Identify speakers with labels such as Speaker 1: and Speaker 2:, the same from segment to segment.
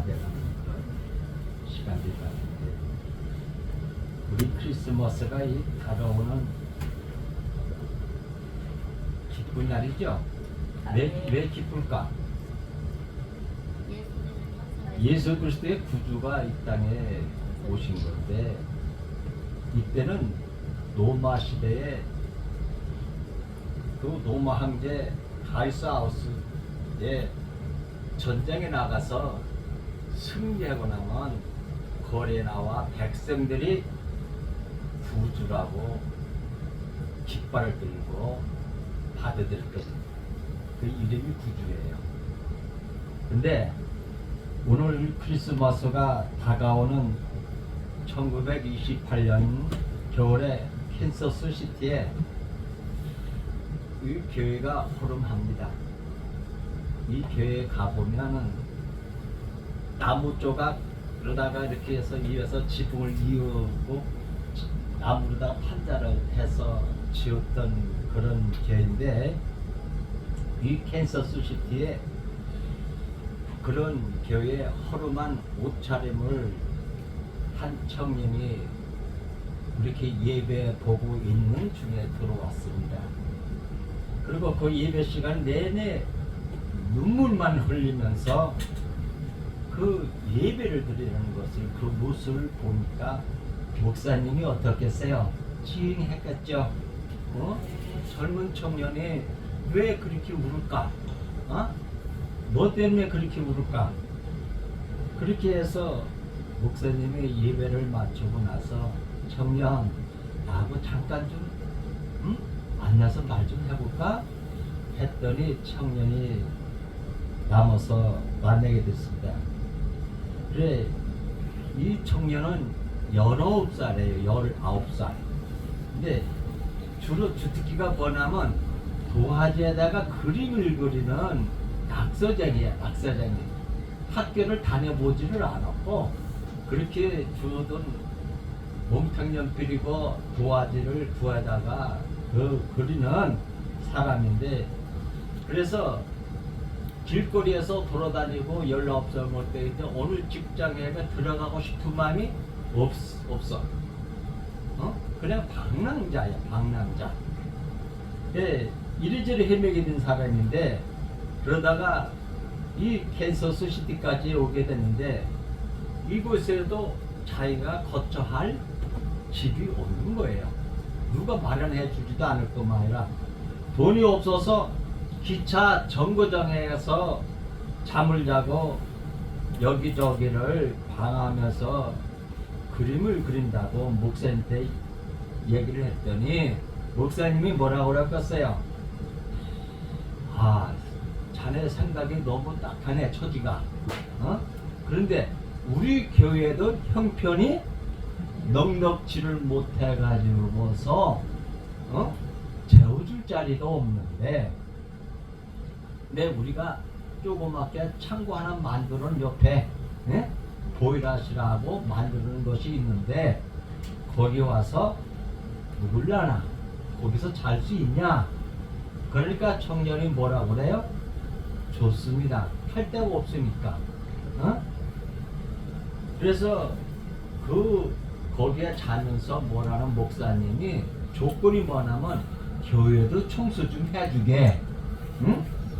Speaker 1: 다 돼가는 시간들이 같은데 우리 크리스마스가 이 다가오는 기쁜 날이죠. 왜 기쁠까? 예수 그리스도의 구주가 이 땅에 오신 건데 이때는 로마 시대에 그 로마 황제 가이사우스의 전쟁에 나가서 승리하고 나면 거레나와 백성들이 구주라고 깃발을 들고 받아들였거든. 그 이름이 구주예요. 근데 오늘 크리스마스가 다가오는 1928년 겨울에 캔서스 시티에 이 교회가 호름합니다. 이 교회에 가보면은 나무 조각으로다가 이렇게 해서 위에서 지붕을 이루고 나무로다가 판자를 해서 지었던 그런 교회인데 이 캔서스 시티에 그런 교회에 허름한 옷차림을 한 청년이 이렇게 예배 보고 있는 중에 들어왔습니다. 그리고 그 예배 시간 내내 눈물만 흘리면서 그 예배를 드리는 것을 그 모습을 보니까 목사님이 어떻겠어요? 지행했겠죠. 젊은 청년이 왜 그렇게 울을까? 뭐 때문에 그렇게 울을까? 그렇게 해서 목사님이 예배를 마치고 나서 청년 나하고 잠깐 좀 만나서 말 좀 해볼까? 했더니 청년이 남아서 만나게 됐습니다. 그래 이 청년은 19살이에요. 19살. 근데 주로 주특기가 뭐냐면 도화지에다가 그림을 그리는 낙서장이야. 낙서장이. 학교를 다녀보지를 않았고 그렇게 주던 몽탕연필이고 도화지를 구하다가 그리는 사람인데 그래서 길거리에서 돌아다니고 19살 먹을 때 어느 직장에 들어가고 싶은 마음이 없어. 그냥 방랑자야. 방랑자. 예, 이리저리 헤매게 된 사람인데 그러다가 이 캔서스 시티까지 오게 됐는데 이곳에도 자기가 거처할 집이 없는 거예요. 누가 마련해 주지도 않을 것만 아니라 돈이 없어서 기차 정거장에서 잠을 자고 여기저기를 방하면서 그림을 그린다고 목사님한테 얘기를 했더니 목사님이 뭐라고 그랬겠어요? 자네 생각이 너무 딱하네 처지가. 그런데 우리 교회도 형편이 넉넉지를 못해가지고서 재워줄 자리가 없는데 근데 우리가 조그맣게 창고 하나 만드는 옆에 보일러실하고 만드는 것이 있는데 거기 와서 누굴라나 거기서 잘 수 있냐? 그러니까 청년이 뭐라 그래요? 좋습니다. 할 데가 없으니까. 그래서 거기에 자면서 뭐라는 목사님이 조건이 뭐냐면 교회도 청소 좀 해주게.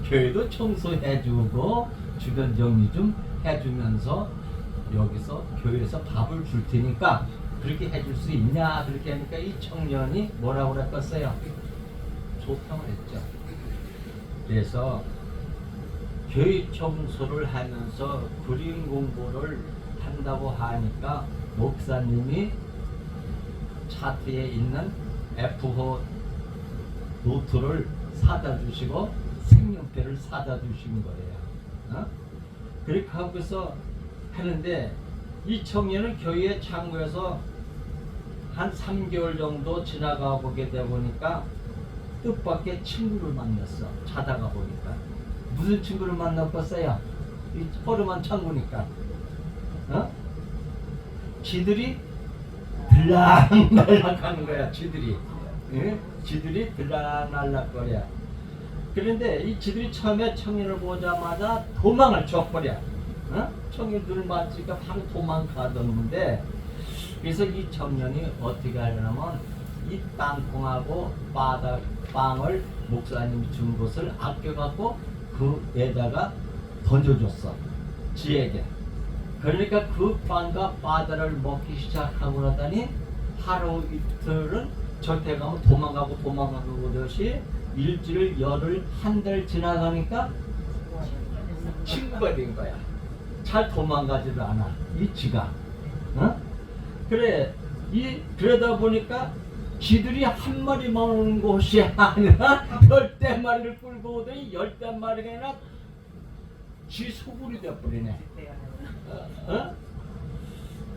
Speaker 1: 교회도 청소해주고 주변 정리 좀 해주면서 여기서 교회에서 밥을 줄 테니까 그렇게 해줄 수 있냐? 그렇게 하니까 이 청년이 뭐라고 그랬겠어요? 좋다고 했죠. 그래서 교회 청소를 하면서 그림 공부를 한다고 하니까 목사님이 차트에 있는 F4 노트를 사다 주시고 색연필을 사다 주신 거예요. 그렇게 하고서 하는데 이 청년은 교회 창구에서 한 3개월 정도 지나가 보게 되다 보니까 뜻밖의 친구를 만났어. 자다가 보니까 무슨 친구를 만났겠어요? 이 허름한 창구니까 지들이 들락날락 하는 거야. 지들이 지들이 들락날락 거려. 그런데 이 지들이 처음에 청년을 보자마자 도망을 쳐버려. 청년들을 맞으니까 바로 도망가던데, 그래서 이 청년이 어떻게 하려면 이 땅콩하고 빵을 목사님이 준 것을 아껴갖고 그에다가 던져줬어, 지에게. 그러니까 그 빵과 바다를 먹기 시작하고 나더니 하루 이틀은 저태 가면 도망가고 그것이 일주일, 열흘, 한 달 지나가니까 친구가 된 거야. 잘 도망가지도 않아, 이 쥐가. 그래, 그러다 보니까 쥐들이 한 마리만 오는 곳이 아니라 10대 마리를 끌고 오더니 10대 마리가 아니라 쥐 소굴이 되어버리네.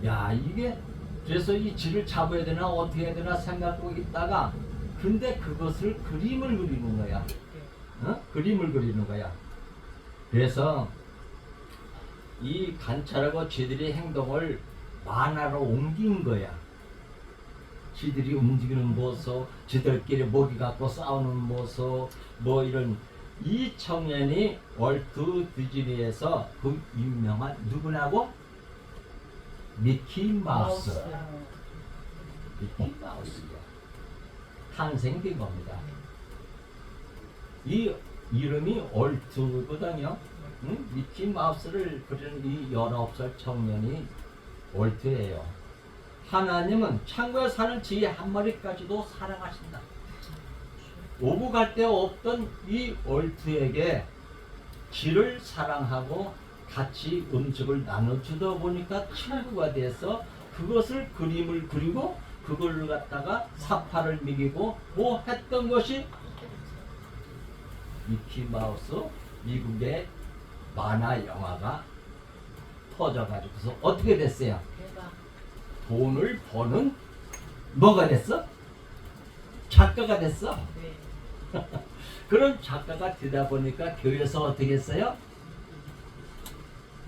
Speaker 1: 야, 이게 그래서 이 쥐를 잡아야 되나 어떻게 해야 되나 생각하고 있다가, 근데 그것을 그림을 그리는 거야. 그림을 그리는 거야. 그래서 이 관찰하고 쥐들의 행동을 만화로 옮긴 거야. 쥐들이 움직이는 모습, 쥐들끼리 먹이 갖고 싸우는 모습, 뭐 이런. 이 청년이 월트 디즈니에서 그 유명한 누구냐고? 미키 마우스. 미키 마우스가 탄생된 겁니다. 이 이름이 월트거든요. 미키 마우스를 그리는 이 19살 청년이 월트예요. 하나님은 창고에 사는 쥐 한 마리까지도 사랑하신다. 오고 갈 데 없던 이 월트에게 쥐를 사랑하고 같이 음식을 나눠주다 보니까 친구가 돼서 그것을 그림을 그리고 그걸 갖다가 사파를 먹이고 뭐 했던 것이 미키마우스, 미국의 만화 영화가 터져가지고서 어떻게 됐어요? 돈을 버는 뭐가 됐어? 작가가 됐어. 그런 작가가 되다 보니까 교회에서 어떻게 했어요?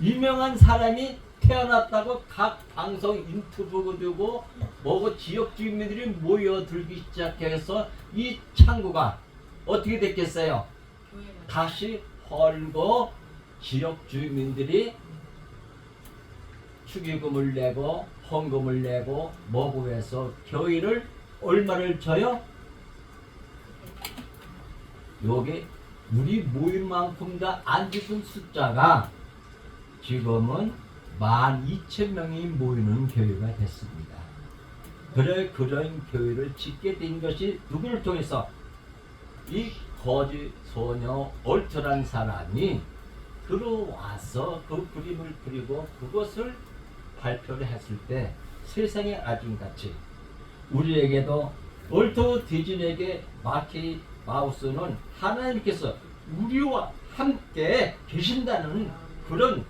Speaker 1: 유명한 사람이 태어났다고 각 방송 인터뷰가 되고 뭐고 지역 주민들이 모여들기 시작해서 이 창구가 어떻게 됐겠어요? 다시 헐고 지역 주민들이 축의금을 내고 헌금을 내고 뭐고 해서 교회를 얼마를 줘요? 여기 우리 모인 만큼 다 앉은 숫자가 지금은 12,000명이 모이는 교회가 됐습니다. 그래, 그런 교회를 짓게 된 것이 누구를 통해서? 이 거지 소녀 월트라는 사람이 들어와서 그 그림을 그리고 그것을 발표를 했을 때 세상에 아중같이 우리에게도 월트 디즈니에게 마키 마우스는 하나님께서 우리와 함께 계신다는 그런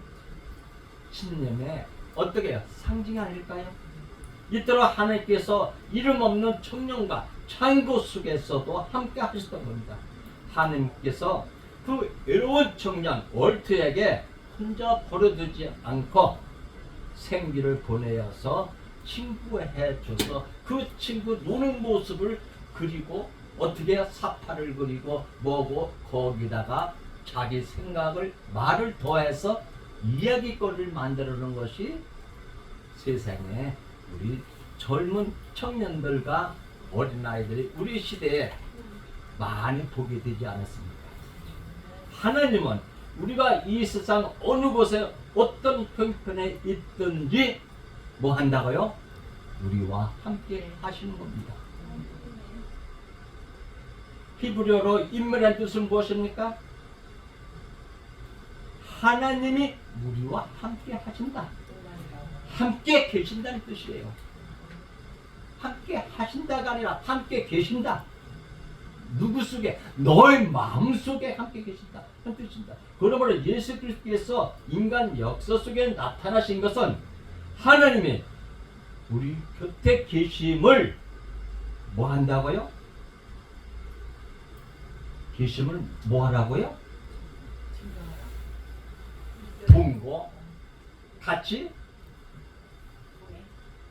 Speaker 1: 신념의 어떻게 해요? 상징 아닐까요? 이토록 하나님께서 이름 없는 청년과 창고 속에서도 함께 하셨던 겁니다. 하나님께서 그 외로운 청년 월트에게 혼자 버려두지 않고 생기를 보내어서 친구해 줘서 그 친구 노는 모습을 그리고 어떻게 사파를 그리고 뭐고 거기다가 자기 생각을 말을 더해서 이야기거리를 만들어 놓은 것이 세상에 우리 젊은 청년들과 어린아이들이 우리 시대에 많이 보게 되지 않았습니까? 하나님은 우리가 이 세상 어느 곳에 어떤 형편에 있든지 뭐 한다고요? 우리와 함께 하시는 겁니다. 히브리어로 인물의 뜻은 무엇입니까? 하나님이 우리와 함께 하신다. 함께 계신다는 뜻이에요. 함께 하신다가 아니라 함께 계신다. 누구 속에? 너의 마음 속에 함께 계신다. 한 뜻입니다. 그러므로 예수 그리스도께서 인간 역사 속에 나타나신 것은 하나님이 우리 곁에 계심을 뭐 한다고요? 계심을 뭐 하라고요? 동거 같이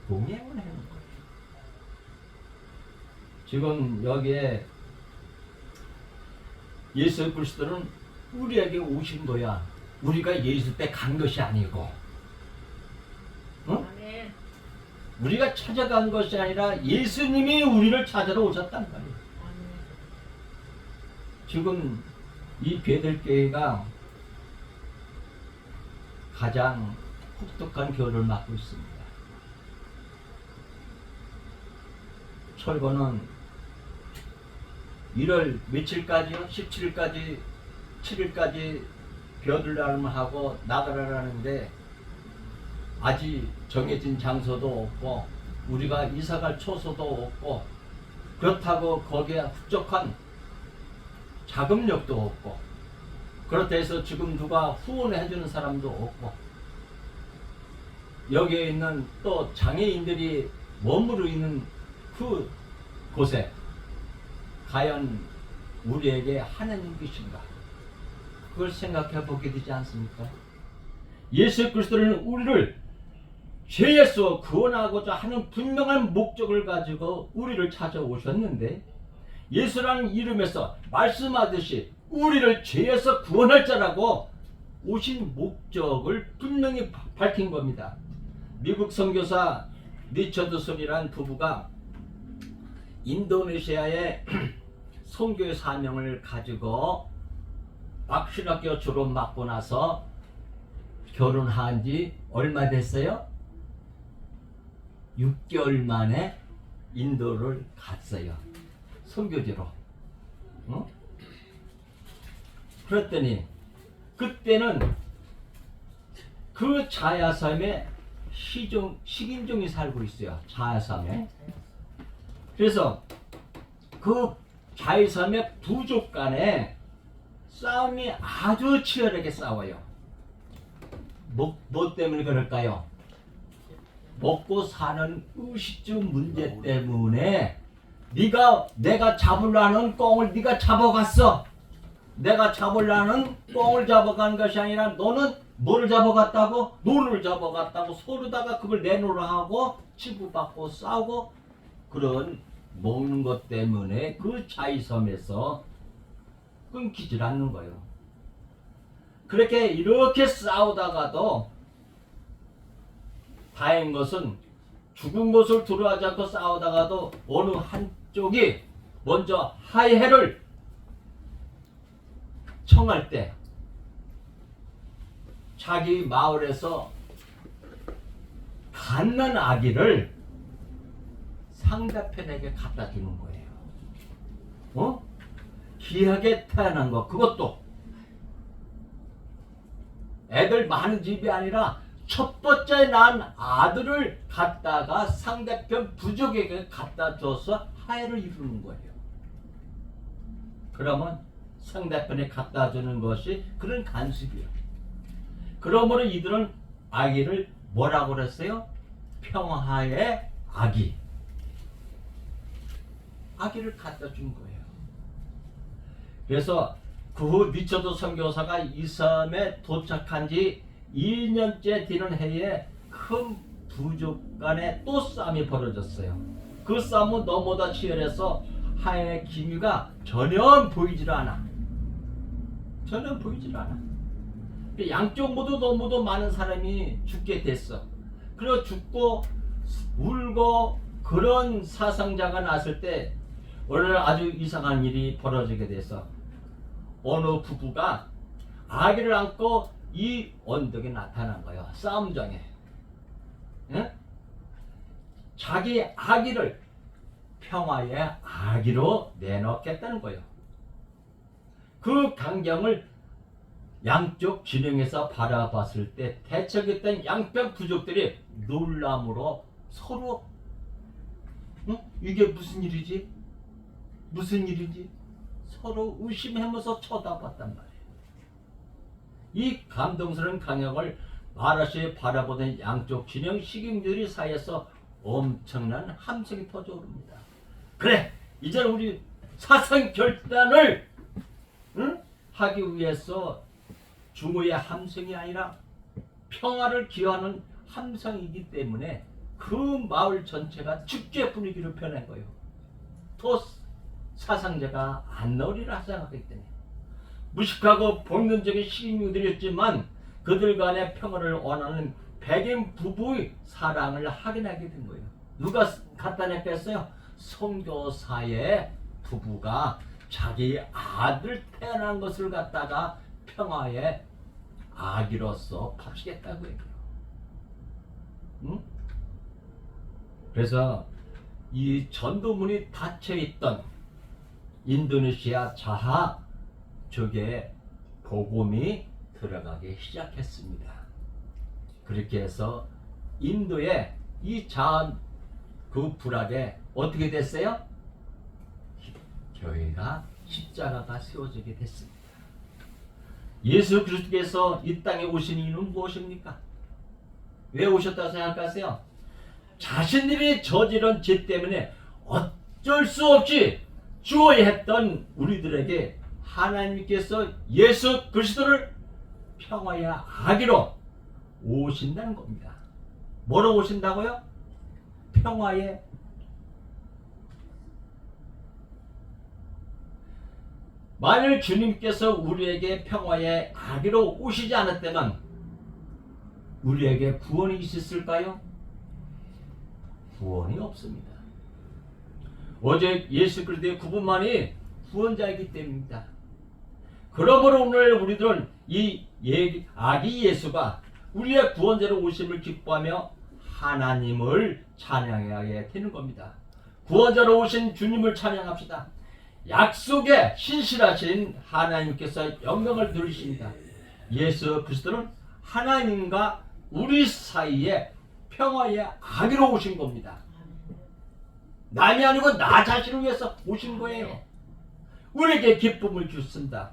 Speaker 1: 동행을 하는 거예요. 지금 여기에 예수 그리스도는 우리에게 오신 거야. 우리가 예수 때 간 것이 아니고, 응?
Speaker 2: 아멘.
Speaker 1: 우리가 찾아간 것이 아니라 예수님이 우리를 찾아러 오셨단 말이에요.
Speaker 2: 아멘.
Speaker 1: 지금 이 베들교회가 가장 혹독한 겨울을 맞고 있습니다. 철거는 1월 며칠까지요? 17일까지 7일까지 벼들나름을 하고 나가라는데 아직 정해진 장소도 없고 우리가 이사갈 초소도 없고 그렇다고 거기에 흡족한 자금력도 없고 그렇다 해서 지금 누가 후원해 주는 사람도 없고 여기에 있는 또 장애인들이 머무르 있는 그 곳에 과연 우리에게 하나님 계신가? 그걸 생각해 보게 되지 않습니까? 예수 그리스도는 우리를 죄에서 구원하고자 하는 분명한 목적을 가지고 우리를 찾아오셨는데 예수라는 이름에서 말씀하듯이 우리를 죄에서 구원할 자라고 오신 목적을 분명히 밝힌 겁니다. 미국 선교사 리처드슨이라는 부부가 인도네시아의 선교의 사명을 가지고 박신학교 졸업 맞고 나서 결혼한 지 얼마 됐어요? 6개월 만에 인도를 갔어요. 선교지로. 어? 그랬더니 그때는 그 자야섬에 식인종이 살고 있어요. 자야섬에. 그래서 그 자야섬의 부족 간에 싸움이 아주 치열하게 싸워요. 뭐 때문에 그럴까요? 먹고 사는 의식주 문제 때문에 내가 잡으려는 꽁을 네가 잡아갔어. 내가 잡으려는 꽁을 잡아간 것이 아니라 너는 뭐를 잡아갔다고? 노를 잡아갔다고 서로다가 그걸 내놓으라 하고 치부받고 싸우고 그런 먹는 것 때문에 그 자이섬에서 끊기질 않는 거예요. 그렇게 이렇게 싸우다가도 다행인 것은 죽은 것을 두려워하지 않고 싸우다가도 어느 한쪽이 먼저 하해를 청할 때 자기 마을에서 갓난 아기를 상대편에게 갖다 주는 거예요. 어? 귀하게 태어난 거. 그것도 애들 많은 집이 아니라 첫 번째 난 아들을 갖다가 상대편 부족에게 갖다 줘서 하해를 이루는 거예요. 그러면 상대편에 갖다 주는 것이 그런 간섭이에요. 그러므로 이들은 아기를 뭐라고 그랬어요? 평화의 아기. 아기를 갖다 준 거예요. 그래서 그 후 리처드 선교사가 이 섬에 도착한 지 2년째 되는 해에 큰 부족 간에 또 싸움이 벌어졌어요. 그 싸움은 너무나 치열해서 하해의 기미가 전혀 보이질 않아. 전혀 보이질 않아. 양쪽 모두 너무도 많은 사람이 죽게 됐어. 그리고 죽고 울고 그런 사상자가 났을 때 오늘 아주 이상한 일이 벌어지게 돼서 어느 부부가 아기를 안고 이 언덕에 나타난 거예요. 싸움장에. 예? 자기 아기를 평화의 아기로 내놓겠다는 거예요. 그 광경을 양쪽 진영에서 바라봤을 때 대척했던 양편 부족들이 놀람으로 서로 이게 무슨 일이지? 무슨 일인지 서로 의심하면서 쳐다봤단 말이에요. 이 감동스러운 광경을 말없이 바라보는 양쪽 진영 식인들이 사이에서 엄청난 함성이 터져오릅니다. 그래, 이제 우리 사상 결단을 하기 위해서 중후의 함성이 아니라 평화를 기원하는 함성이기 때문에 그 마을 전체가 축제 분위기로 변한 거예요. 또 사상자가 안 나오리라 생각했기 때문에 무식하고 본능적인 식인류들이었지만 그들 간의 평화를 원하는 백인 부부의 사랑을 확인하게 된 거예요. 누가 갖다 냈겠어요? 선교사의 부부가 자기 아들 태어난 것을 갖다가 평화의 아기로서 바치겠다고 얘기해요. 응? 그래서 이 전도문이 닫혀있던 인도네시아 자하 쪽에 복음이 들어가기 시작했습니다. 그렇게 해서 인도의 이 자하 그 부락에 어떻게 됐어요? 교회가 십자가가 세워지게 됐습니다. 예수 그리스도께서 이 땅에 오신 이유는 무엇입니까? 왜 오셨다고 생각하세요? 자신들이 저지른 죄 때문에 어쩔 수 없이 죽어야 했던 우리들에게 하나님께서 예수 그리스도를 평화의 아기로 오신다는 겁니다. 뭐로 오신다고요? 평화의 만일 주님께서 우리에게 평화의 아기로 오시지 않았다면 우리에게 구원이 있었을까요? 구원이 없습니다. 오직 예수 그리스도의 구분만이 구원자이기 때문입니다. 그러므로 오늘 우리들은 이 아기 예수가 우리의 구원자로 오심을 기뻐하며 하나님을 찬양해야 되는 겁니다. 구원자로 오신 주님을 찬양합시다. 약속에 신실하신 하나님께서 영광을 돌리십니다. 예수 그리스도는 하나님과 우리 사이에 평화의 아기로 오신 겁니다. 남이 아니고 나 자신을 위해서 오신 거예요. 우리에게 기쁨을 주신다.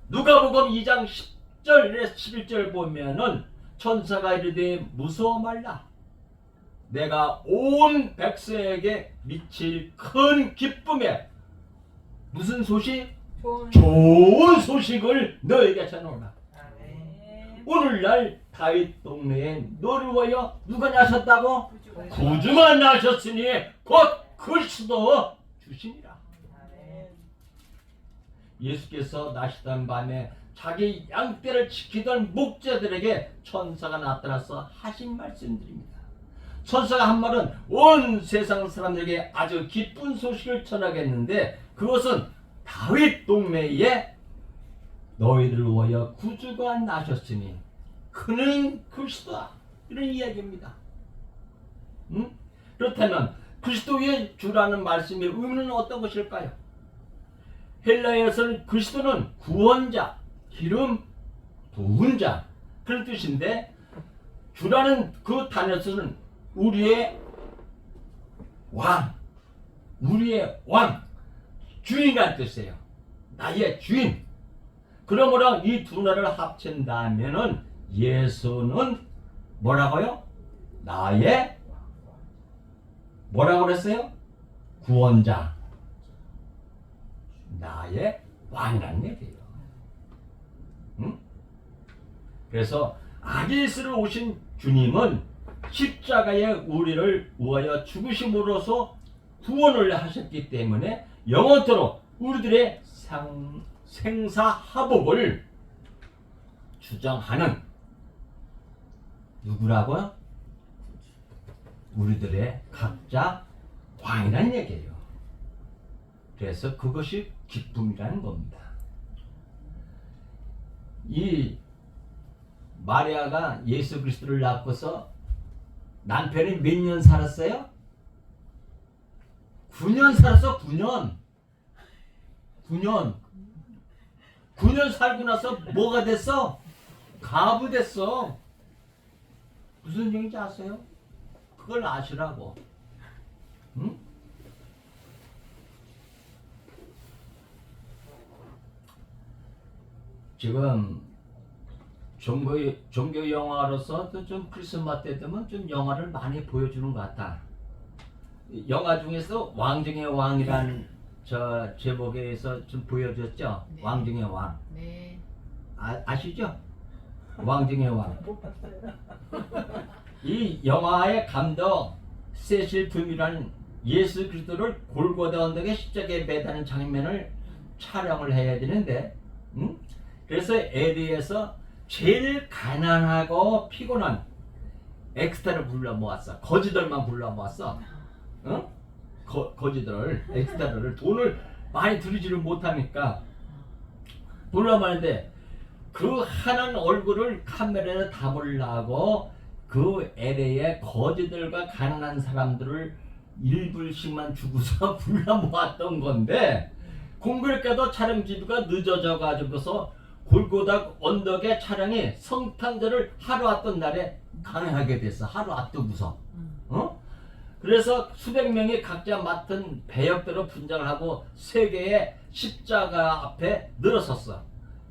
Speaker 1: 누가복음 2장 10절에 11절 보면은 천사가 이르되 무서워 말라. 내가 온 백성에게 미칠 큰 기쁨에 무슨 소식? 좋은 소식을 너에게 전하노라. 오늘날 다윗 동네에 너를 위하여 누가 나셨다고? 구주가 나셨으니 곧 그리스도 주시니라. 예수께서 나시던 밤에 자기 양떼를 지키던 목자들에게 천사가 나타나서 하신 말씀드립니다. 천사가 한 말은 온 세상 사람들에게 아주 기쁜 소식을 전하겠는데 그것은 다윗 동네에 너희들을 위하여 구주가 나셨으니 그는 그리스도다. 이런 이야기입니다. 그렇다면 그리스도의 주라는 말씀의 의미는 어떤 것일까요? 헬라어에서는 그리스도는 구원자, 기름 부은 자 그런 뜻인데 주라는 그 단어에서는 우리의 왕, 주인이라는 뜻이에요. 나의 주인. 그러므로 이 두 나라를 합친다면은 예수는 뭐라고요? 나의 뭐라고 그랬어요? 구원자, 나의 왕이라는 얘기예요. 그래서 아기 예수를 오신 주님은 십자가에 우리를 위하여 죽으심으로써 구원을 하셨기 때문에 영원토록 우리들의 생사화복을 주장하는 누구라고요? 우리들의 각자 왕이라는 얘기예요. 그래서 그것이 기쁨이라는 겁니다. 이 마리아가 예수 그리스도를 낳고서 남편이 몇 년 살았어요? 9년 살았어. 9년 살고 나서 뭐가 됐어? 가부 됐어. 무슨 얘기인지 아세요? 그걸 아시라고. 응? 지금 종교 영화로서 좀 크리스마스 때 되면 좀 영화를 많이 보여주는 것 같다. 영화 중에서 왕중의 왕이라는 저 제목에서 좀 보여줬죠. 네. 왕중의 왕. 네. 아시죠? 왕중의 왕. 이 영화의 감독 세실 붐이라는 예수 그리스도를 골고다 언덕에 십자가에 매다는 장면을 촬영을 해야 되는데, 그래서 LA에서 제일 가난하고 피곤한 엑스트라를 불러 모았어. 거지들만 불러 모았어. 어? 거지들 엑스트라를 돈을 많이 들이지를 못하니까 불러 모았는데 그 하는 얼굴을 카메라에 담으려고 그 LA의 거지들과 가난한 사람들을 1불씩만 주고서 불러 모았던 건데 공교롭게도 촬영지가 늦어져 가지고서 골고다 언덕에 차량이 성탄절을 하루 앞둔 날에 강행하게 됐어. 하루 앞두고서. 그래서 수백 명이 각자 맡은 배역대로 분장을 하고 세계의 십자가 앞에 늘어섰어.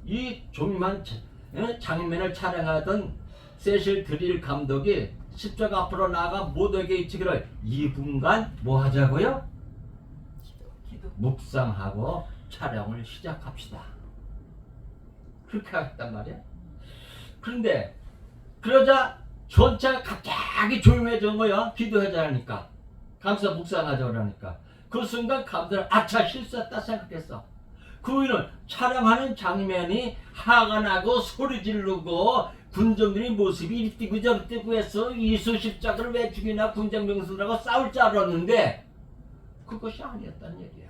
Speaker 1: 이 조그만 장면을 촬영하던 세실 드릴 감독이 십자가 앞으로 나아가 모두에게 이치기를 2분간 뭐 하자고요? 묵상하고 촬영을 시작합시다. 그렇게 하겠단 말이야. 그런데 그러자 전체가 갑자기 조용해진 거야. 기도하자 하니까 감사 묵상하자 그러니까 그 순간 감독은 아차 실수했다 생각했어. 그 후에는 촬영하는 장면이 화가 나고 소리 지르고 군정들의 모습이 이리 뛰고 저리 뛰고 해서 예수 십자가를 왜 죽이나 군정 병수들하고 싸울 줄 알았는데 그것이 아니었다는 얘기야.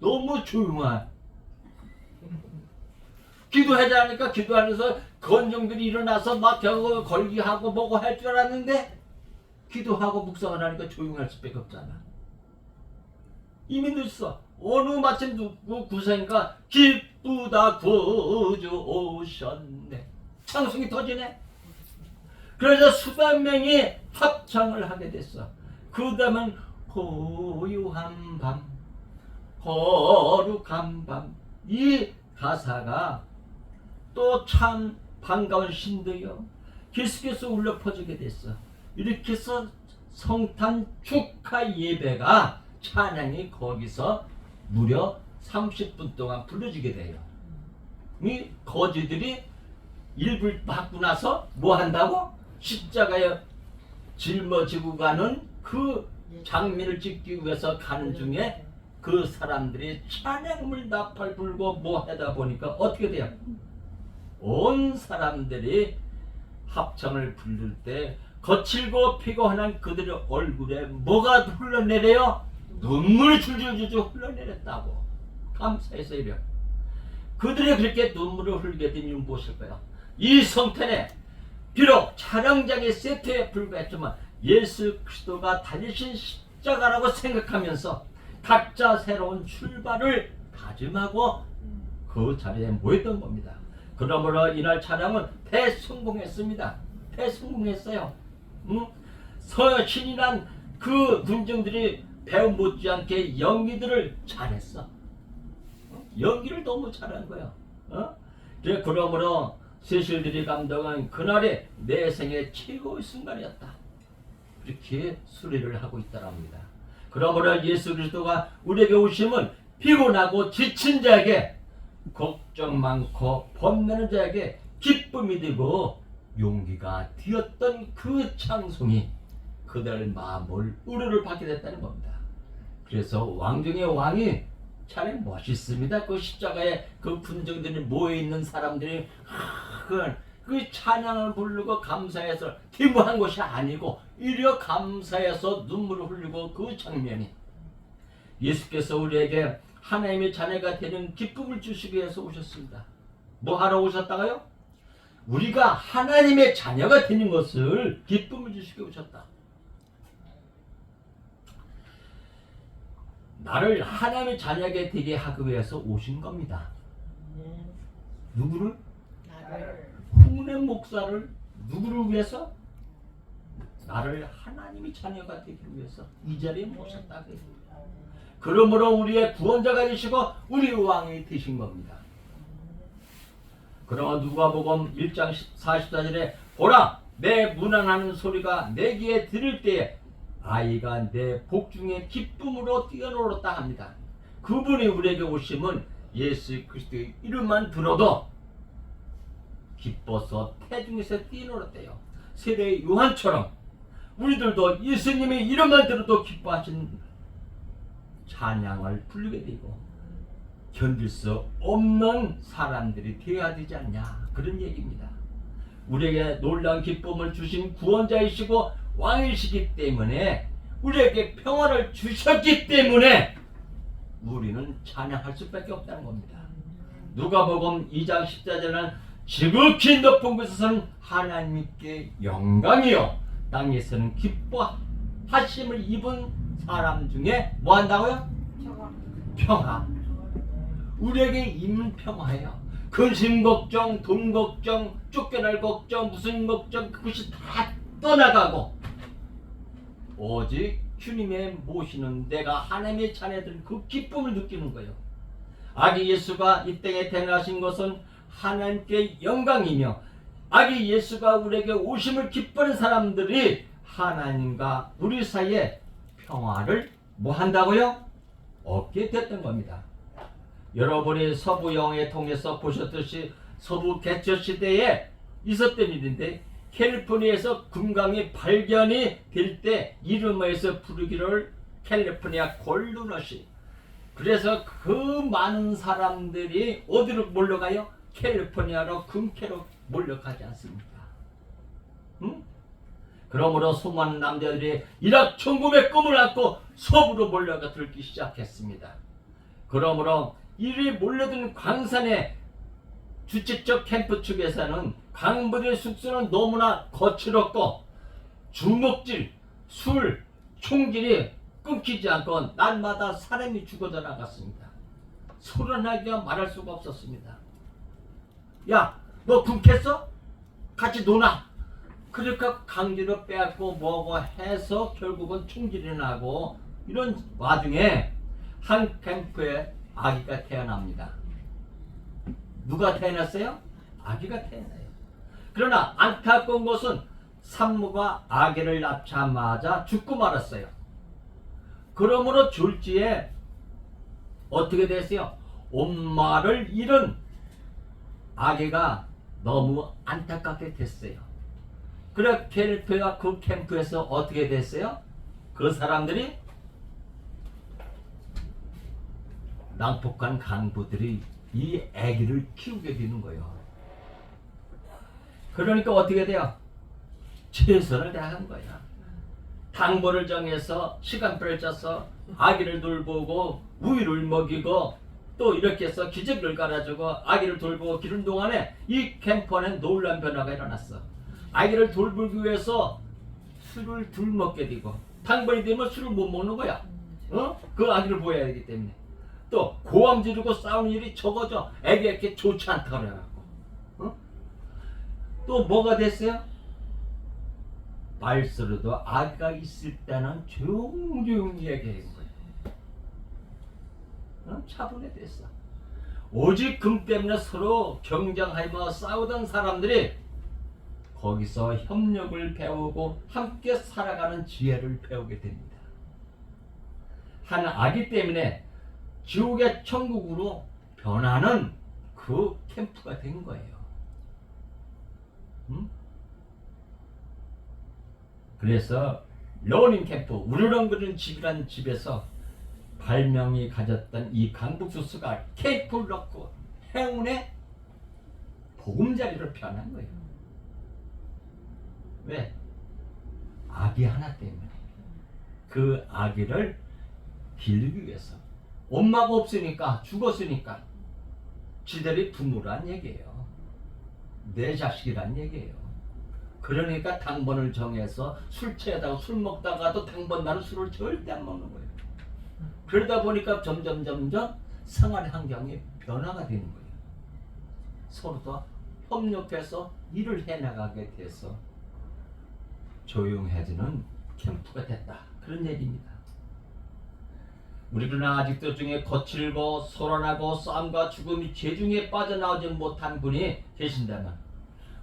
Speaker 1: 너무 조용한. 기도하자 하니까 기도하면서 건정들이 일어나서 막 걸기하고 뭐고 할 줄 알았는데 기도하고 묵상을 하니까 조용할 수밖에 없잖아. 이미 늦어. 어느 마침 누구 구세니까 기쁘다 구주 오셨네. 찬송이 터지네. 그래서 수백 명이 합창을 하게 됐어. 그 다음은 고요한 밤 거룩한 밤 이 가사가 또 참 반가운 신도요 계속해서 울려 퍼지게 됐어. 이렇게 해서 성탄 축하 예배가 찬양이 거기서 무려 30분 동안 불러지게 돼요. 이 거지들이 일불 받고 나서 뭐 한다고? 십자가에 짊어지고 가는 그 장면을 찍기 위해서 가는 중에 그 사람들이 찬양물 나팔 불고 뭐 하다 보니까 어떻게 돼요? 온 사람들이 합창을 부를 때 거칠고 피곤한 그들의 얼굴에 뭐가 흘러내려요? 눈물이 줄줄줄 흘러내렸다고. 감사해서 이래. 그들이 그렇게 눈물을 흘리게 된 이유는 무엇일까요? 이 성탄에 비록 촬영장의 세트에 불과했지만 예수 그리스도가 달리신 십자가라고 생각하면서 각자 새로운 출발을 다짐하고 그 자리에 모였던 겁니다. 그러므로 이날 촬영은 대성공했습니다. 대성공했어요. 신이란 그 군중들이 배우 못지않게 연기들을 잘했어. 연기를 너무 잘한 거야. 그러므로 세실드리 감독은 그날이 내 생의 최고의 순간이었다. 이렇게 수리를 하고 있다랍니다. 그러므로 예수 그리스도가 우리에게 오심은 피곤하고 지친 자에게 걱정 많고 번뇌는 자에게 기쁨이 되고 용기가 되었던 그 찬송이 그들 마음을 우려를 받게 됐다는 겁니다. 그래서 왕중의 왕이 참 멋있습니다. 그 십자가에 그 군정들이 모여있는 사람들이 그 찬양을 부르고 감사해서 기부한 것이 아니고 이려 감사해서 눈물을 흘리고 그 장면이 예수께서 우리에게 하나님의 자녀가 되는 기쁨을 주시기 위해서 오셨습니다. 뭐 하러 오셨다가요? 우리가 하나님의 자녀가 되는 것을 기쁨을 주시기 오셨다. 나를 하나님의 자녀가 되게 하기 위해서 오신 겁니다. 누구를? 홍래 목사를 누구를 위해서? 나를 하나님의 자녀가 되기 위해서 이 자리에 모셨다. 그러므로 우리의 구원자가 되시고 우리 왕이 되신 겁니다. 그러나 누가복음 1장 44절에 보라 내 문안하는 소리가 내 귀에 들을 때에 아이가 내 복중에 기쁨으로 뛰어놀았다 합니다. 그분이 우리에게 오심은 예수 그리스도의 이름만 들어도 기뻐서 태중에서 뛰어놀았대요. 세례 요한처럼 우리들도 예수님의 이름만 들어도 기뻐하신 찬양을 부르게 되고 견딜 수 없는 사람들이 되어야 되지 않냐, 그런 얘기입니다. 우리에게 놀라운 기쁨을 주신 구원자이시고 왕이시기 때문에, 우리에게 평화를 주셨기 때문에 우리는 찬양할 수밖에 없다는 겁니다. 누가복음 2장 14절에는 지극히 높은 곳에서는 하나님께 영광이요 땅에서는 기뻐하심을 입은 사람 중에 뭐 한다고요? 평화. 우리에게 있는 평화예요. 근심 걱정, 돈 걱정, 쫓겨날 걱정, 무슨 걱정, 그것이 다 떠나가고 오직 주님의 모시는 내가 하나님의 자녀들 그 기쁨을 느끼는 거예요. 아기 예수가 이 땅에 태어나신 것은 하나님께 영광이며, 아기 예수가 우리에게 오심을 기뻐하는 사람들이 하나님과 우리 사이에 평화를 뭐 한다고요? 얻게 됐던 겁니다. 여러분이 서부 영화에 통해서 보셨듯이 서부 개척 시대에 있었던 일인데, 캘리포니아에서 금강이 발견이 될 때 이름에서 부르기를 캘리포니아 골드러시. 그래서 그 많은 사람들이 어디로 몰려가요? 캘리포니아로 금캐로 몰려가지 않습니까? 응? 그러므로 수많은 남자들이 일학 천금의 꿈을 안고 서부로 몰려가 들기 시작했습니다. 그러므로 이리 몰려든 광산의 주최적 캠프 측에서는 광부들의 숙소는 너무나 거칠었고 주먹질, 술, 총질이 끊기지 않고 날마다 사람이 죽어져 나갔습니다. 소란하기가 말할 수가 없었습니다. 야, 너 금캐어? 같이 노나? 그러니까 강제로 빼앗고 뭐고 해서 결국은 총질이 나고, 이런 와중에 한 캠프에 아기가 태어납니다. 누가 태어났어요? 아기가 태어나요. 그러나 안타까운 것은 산모가 아기를 낳자마자 죽고 말았어요. 그러므로 졸지에 어떻게 됐어요? 엄마를 잃은 아기가 너무 안타깝게 됐어요. 그래 캘리포니아 그 캠프에서 어떻게 됐어요? 그 사람들이 낭폭한 강부들이 이 아기를 키우게 되는 거예요. 그러니까 어떻게 돼요? 최선을 다한 거야. 당번을 정해서 시간표를 짜서 아기를 돌보고 우유를 먹이고 또 이렇게 해서 기저귀를 갈아주고 아기를 돌보고 기른 동안에 이 캠프 안에 놀라운 변화가 일어났어. 아기를 돌보기 위해서 술을 덜 먹게 되고, 당번이 되면 술을 못 먹는 거야. 그 아기를 보여야 되기 때문에. 또 고함 지르고 싸우는 일이 적어져. 애기에게 좋지 않다 그래갖고. 또 뭐가 됐어요? 말소리도 아기가 있을 때는 조용조용히 얘기하는 거예요. 차분해졌어. 오직 금 때문에 서로 경쟁하며 싸우던 사람들이 거기서 협력을 배우고 함께 살아가는 지혜를 배우게 됩니다. 한 아기 때문에 지옥의 천국으로 변하는 그 캠프가 된 거예요. 그래서 러닝 캠프, 우르렁 그리는 집이라는 집에서 발명이 가졌던 이 강북수수가 캠프를 넣고 행운의 보금자리로 변한 거예요. 왜? 아기 하나 때문에. 그 아기를 기르기 위해서. 엄마가 없으니까, 죽었으니까 지들이 부모란 얘기예요. 내 자식이란 얘기예요. 그러니까 당번을 정해서 술 취하다가 술 먹다가도 당번 나는 술을 절대 안 먹는 거예요. 그러다 보니까 점점 생활 환경이 변화가 되는 거예요. 서로도 협력해서 일을 해나가게 돼서 조용해지는 캠프가 됐다, 그런 얘기입니다. 우리는 아직도 중에 거칠고 소란하고 싸움과 죽음이 죄중에 빠져나오지 못한 분이 계신다면,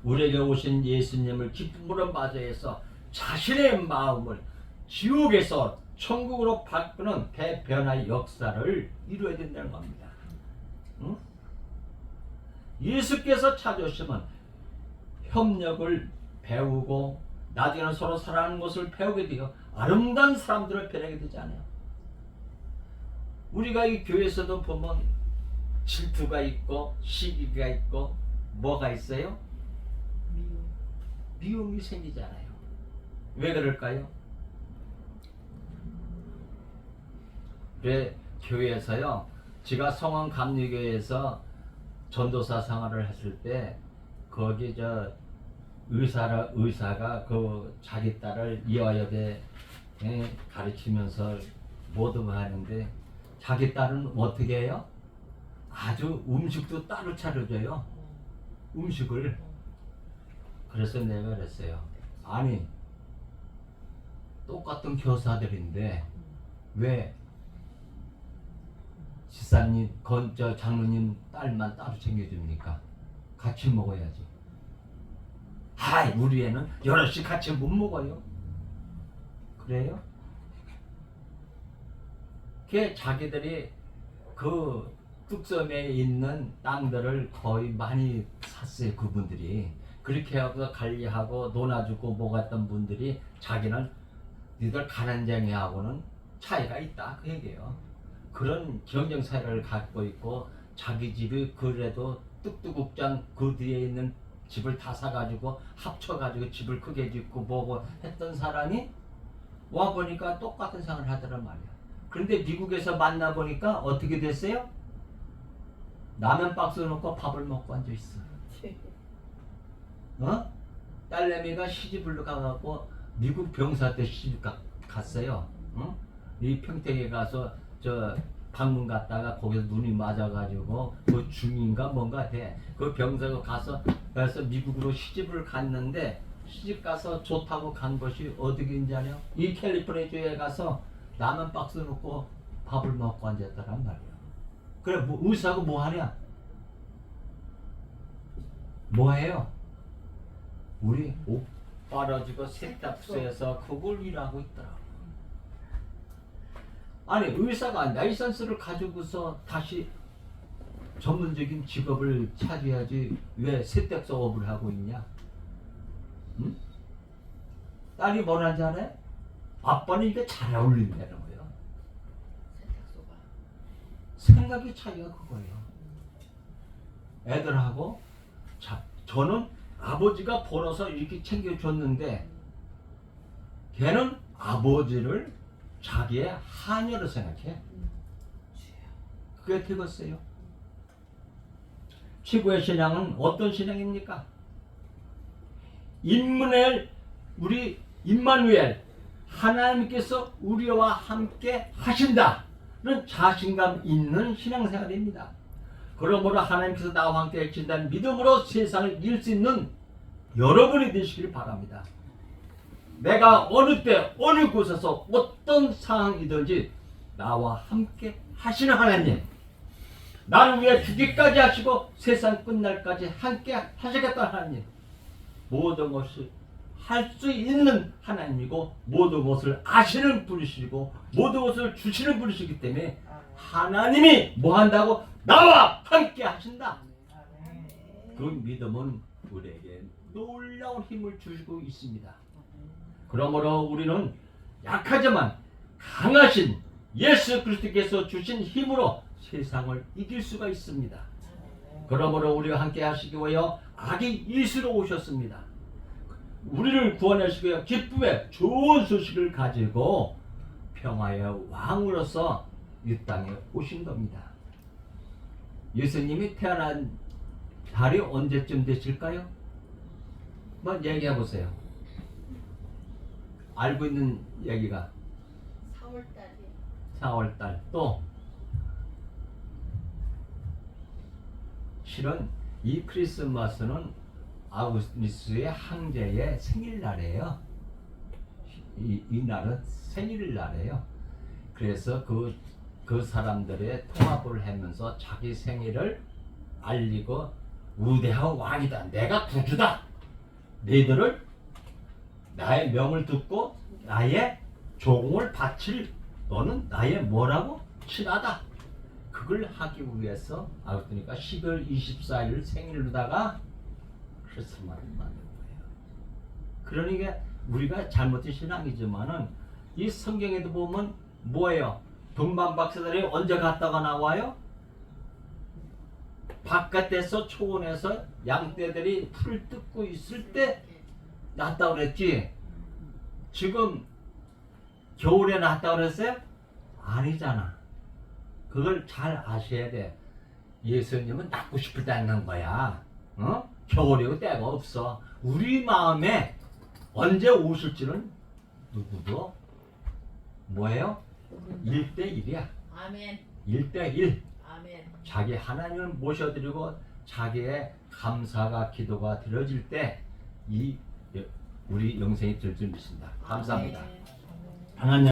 Speaker 1: 우리에게 오신 예수님을 기쁨으로 맞이해서 자신의 마음을 지옥에서 천국으로 바꾸는 대변화의 역사를 이루어야 된다는 겁니다. 응? 예수께서 찾아오시면 협력을 배우고 나중에는 서로 사랑하는 것을 배우게 되어 아름다운 사람들을 변하게 되지 않아요. 우리가 이 교회에서도 보면 질투가 있고 시기가 있고 뭐가 있어요? 미움이 생기잖아요. 왜 그럴까요? 그래 교회에서요. 제가 성원 감리교회에서 전도사 생활을 했을 때 거기 저 의사가 그 자기 딸을 이화여대 가르치면서 모두 하는데 자기 딸은 어떻게 해요? 아주 음식도 따로 차려줘요. 음식을. 그래서 내가 그랬어요. 아니 똑같은 교사들인데 왜 집사님, 저 장로님 딸만 따로 챙겨줍니까? 같이 먹어야지. 아이 우리 애는 여럿이 같이 못 먹어요. 그래요? 그게 자기들이 그 뚝섬에 있는 땅들을 거의 많이 샀어요. 그분들이. 그렇게 하고 관리하고 논아주고 뭐갔던 분들이 자기는 니들 가난쟁이하고는 차이가 있다 그 얘기예요. 그런 경쟁사회를 갖고 있고 자기 집이 그래도 뚝뚝국장 그 뒤에 있는 집을 다 사가지고 합쳐가지고 집을 크게 짓고 뭐고 했던 사람이 와보니까 똑같은 생활을 하더란 말이야. 그런데 미국에서 만나보니까 어떻게 됐어요? 라면 박스 놓고 밥을 먹고 앉아있어. 어? 딸내미가 시집을 가갖고 미국 병사 때 시집 갔어요. 어? 이 평택에 가서 저 방문 갔다가 거기서 눈이 맞아가지고 그 중인가 뭔가 돼. 그 병사가 그래서 미국으로 시집을 갔는데 시집 가서 좋다고 간 것이 어디인지 아냐? 이 캘리포니아주에 가서 라면 박스 놓고 밥을 먹고 앉았다란 말이야. 그래 뭐 의사가 뭐 하냐? 뭐 해요? 우리 옷 빨아주고 세탁소에서 그걸 일하고 있더라. 아니 의사가 라이선스를 가지고서 다시 전문적인 직업을 찾아야지 왜 세탁소업을 하고 있냐? 응? 딸이 뭐라는지 알아요? 아빠는 이게 잘 어울린다는 거예요.
Speaker 2: 세탁소가
Speaker 1: 생각의 차이가 그거예요. 애들하고 자, 저는 아버지가 벌어서 이렇게 챙겨줬는데 걔는 아버지를 자기의 하녀로 생각해. 그게 되겠어요. 최고의 신앙은 어떤 신앙입니까? 우리 임마누엘 하나님께서 우리와 함께 하신다는 자신감 있는 신앙생활입니다. 그러므로 하나님께서 나와 함께 하신다는 믿음으로 세상을 이길 수 있는 여러분이 되시길 바랍니다. 내가 어느 때 어느 곳에서 어떤 상황이든지 나와 함께 하시는 하나님, 나를 위해 죽기까지 하시고 세상 끝날까지 함께 하시겠다는 하나님, 모든 것을 할 수 있는 하나님이고 모든 것을 아시는 분이시고 모든 것을 주시는 분이시기 때문에 하나님이 뭐 한다고? 나와 함께 하신다. 그 믿음은 우리에게 놀라운 힘을 주시고 있습니다. 그러므로 우리는 약하지만 강하신 예수 그리스도께서 주신 힘으로 세상을 이길 수가 있습니다. 그러므로 우리와 함께 하시기 위하여 악이 이스로 오셨습니다. 우리를 구원하시기 위해 기쁨의 좋은 소식을 가지고 평화의 왕으로서 이 땅에 오신 겁니다. 예수님이 태어난 달이 언제쯤 되실까요? 한번 얘기해 보세요. 알고 있는 얘기가
Speaker 2: 4월달이요.
Speaker 1: 4월달. 또 실은 이 크리스마스는 아우구스투스의 황제의 생일날이에요. 이 날은 생일날이에요. 그래서 그 사람들의 통합을 하면서 자기 생일을 알리고 우대한 왕이다. 내가 구주다. 너희들을 나의 명을 듣고 나의 조공을 바칠 너는 나의 뭐라고? 친하다. 그걸 하기 위해서 그러니까 12월 24일 생일로다가 크리스마스를 만든 거예요. 그러니까 우리가 잘못된 신앙이지만은 이 성경에도 보면 뭐예요? 동방박사들이 언제 갔다가 나와요? 바깥에서 초원에서 양떼들이 풀을 뜯고 있을 때 났다 그랬지. 지금 겨울에 났다 그랬어요? 아니잖아. 그걸 잘 아셔야 돼. 예수님은 낳고 싶을 때 낳는 거야. 겨울이고 때가 없어. 우리 마음에 언제 오실지는 누구도 뭐예요? 1대1이야.
Speaker 2: 아멘.
Speaker 1: 1대1.
Speaker 2: 아멘.
Speaker 1: 자기 하나님을 모셔드리고 자기의 감사가 기도가 드려질 때 우리 영생이 될 줄 믿습니다. 감사합니다.
Speaker 2: 아멘.
Speaker 1: 하나님.